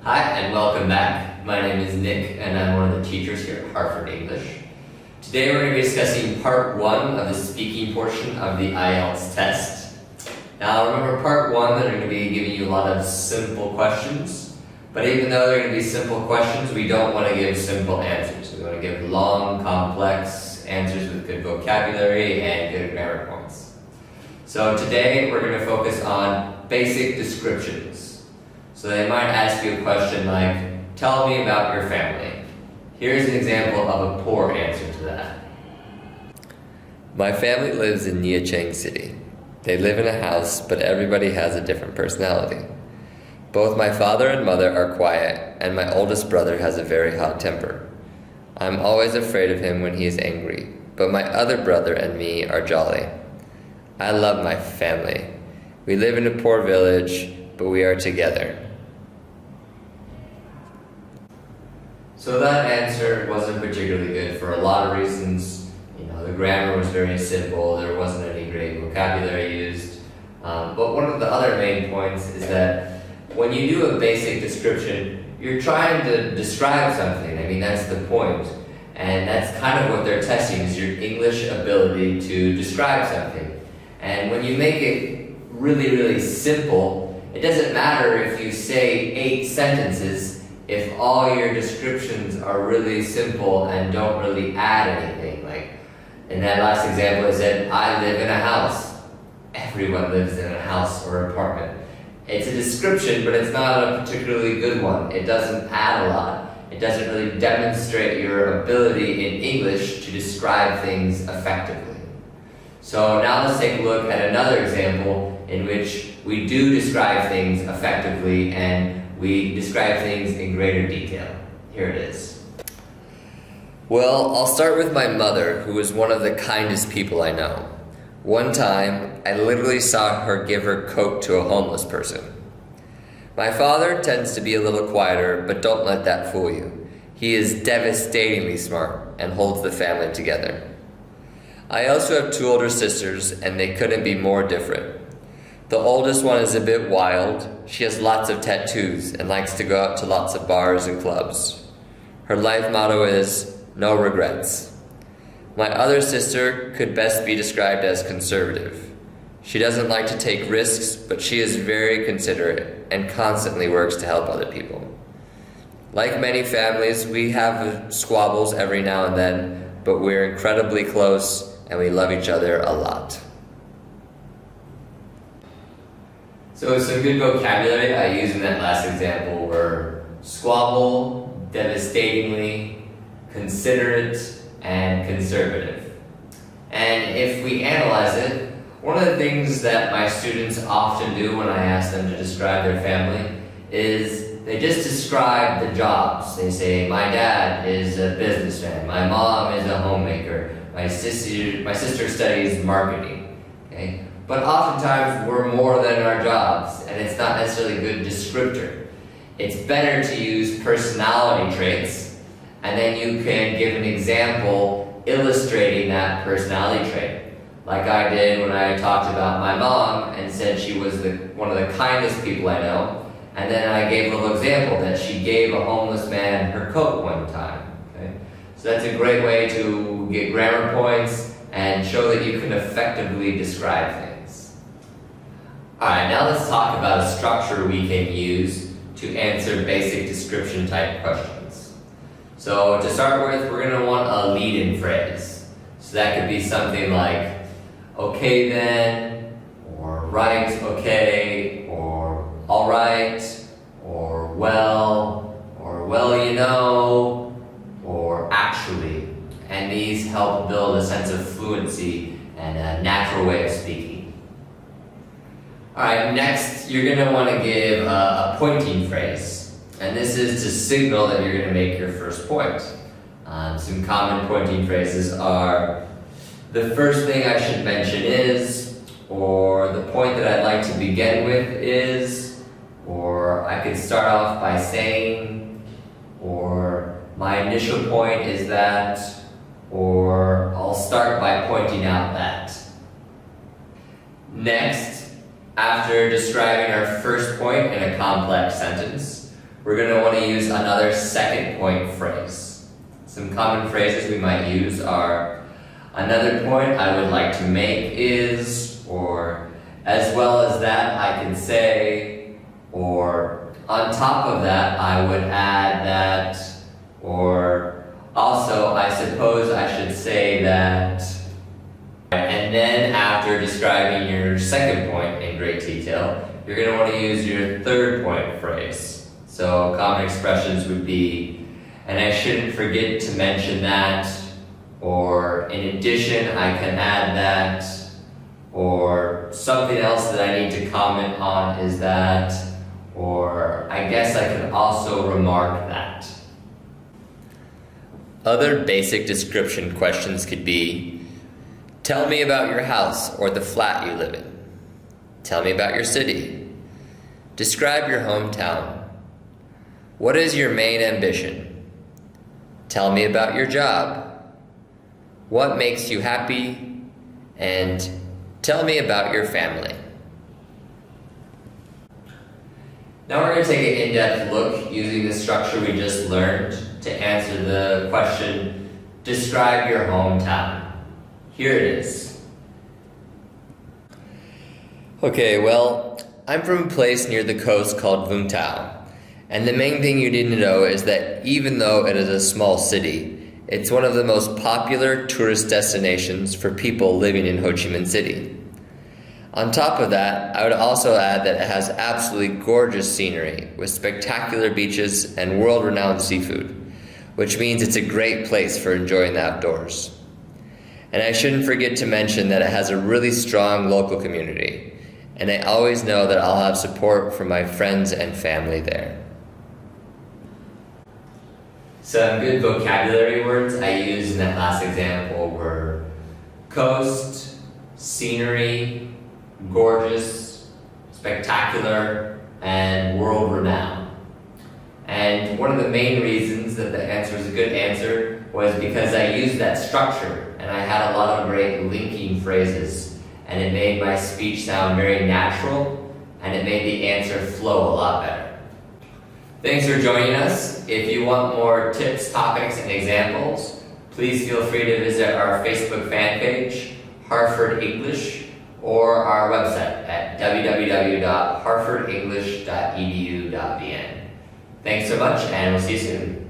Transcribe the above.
Hi and welcome back. My name is Nick and I'm one of the teachers here at Harford English. Today we're going to be discussing part 1 of the speaking portion of the IELTS test. Now remember, part 1, they're going to be giving you a lot of simple questions, but even though they're going to be simple questions, we don't want to give simple answers. We want to give long, complex answers with good vocabulary and good grammar points. So today we're going to focus on basic descriptions. So they might ask you a question like, tell me about your family. Here's an example of a poor answer to that. My family lives in Niachang City. They live in a house, but everybody has a different personality. Both my father and mother are quiet, and my oldest brother has a very hot temper. I'm always afraid of him when he is angry, but my other brother and me are jolly. I love my family. We live in a poor village, but we are together. So that answer wasn't particularly good for a lot of reasons. The grammar was very simple, there wasn't any great vocabulary used. But one of the other main points is that when you do a basic description, you're trying to describe something. I mean, that's the point. And that's kind of what they're testing, is your English ability to describe something. And when you make it really, really simple, it doesn't matter if you say 8 sentences if all your descriptions are really simple and don't really add anything. Like in that last example, it said, I live in a house. Everyone lives in a house or apartment. It's a description, but it's not a particularly good one. It doesn't add a lot. It doesn't really demonstrate your ability in English to describe things effectively. So now let's take a look at another example in which we do describe things effectively and we describe things in greater detail. Here it is. Well, I'll start with my mother, who is one of the kindest people I know. One time, I literally saw her give her Coke to a homeless person. My father tends to be a little quieter, but don't let that fool you. He is devastatingly smart and holds the family together. I also have 2 older sisters, and they couldn't be more different. The oldest one is a bit wild. She has lots of tattoos and likes to go out to lots of bars and clubs. Her life motto is, no regrets. My other sister could best be described as conservative. She doesn't like to take risks, but she is very considerate and constantly works to help other people. Like many families, we have squabbles every now and then, but we're incredibly close and we love each other a lot. So some good vocabulary I used in that last example were squabble, devastatingly, considerate, and conservative. And if we analyze it, one of the things that my students often do when I ask them to describe their family is they just describe the jobs. They say, my dad is a businessman, my mom is a homemaker, my sister studies marketing. Okay? But oftentimes we're more than our jobs, and it's not necessarily a good descriptor. It's better to use personality traits, and then you can give an example illustrating that personality trait. Like I did when I talked about my mom and said she was one of the kindest people I know, and then I gave a little example that she gave a homeless man her coat one time. Okay? So that's a great way to get grammar points and show that you can effectively describe things. Alright, now let's talk about a structure we can use to answer basic description type questions. So to start with, we're going to want a lead-in phrase. So that could be something like, okay then, or right, okay, or alright, or well you know, or actually. And these help build a sense of fluency and a natural way of speaking. Alright, next you're going to want to give a pointing phrase. And this is to signal that you're going to make your first point. Some common pointing phrases are, the first thing I should mention is, or the point that I'd like to begin with is, or I could start off by saying, or my initial point is that, or I'll start by pointing out that. Next, after describing our first point in a complex sentence, we're going to want to use another second point phrase. Some common phrases we might use are, another point I would like to make is, or as well as that I can say, or on top of that I would add that, or also I suppose I should say that. And then after describing your second point in great detail, you're going to want to use your third point phrase. So common expressions would be, and I shouldn't forget to mention that, or in addition I can add that, or something else that I need to comment on is that, or I guess I could also remark that. Other basic description questions could be, tell me about your house or the flat you live in. Tell me about your city. Describe your hometown. What is your main ambition? Tell me about your job. What makes you happy? And tell me about your family. Now we're going to take an in-depth look using the structure we just learned to answer the question, describe your hometown. Here it is. Okay, well, I'm from a place near the coast called Vung Tau, and the main thing you need to know is that even though it is a small city, it's one of the most popular tourist destinations for people living in Ho Chi Minh City. On top of that, I would also add that it has absolutely gorgeous scenery with spectacular beaches and world-renowned seafood, which means it's a great place for enjoying the outdoors. And I shouldn't forget to mention that it has a really strong local community, and I always know that I'll have support from my friends and family there. Some good vocabulary words I used in that last example were coast, scenery, gorgeous, spectacular, and world-renowned. And one of the main reasons that the answer is a good answer was because I used that structure, and I had a lot of great linking phrases, and it made my speech sound very natural, and it made the answer flow a lot better. Thanks for joining us. If you want more tips, topics, and examples, please feel free to visit our Facebook fan page, Harford English, or our website at www.harfordenglish.edu.vn. Thanks so much, and we'll see you soon.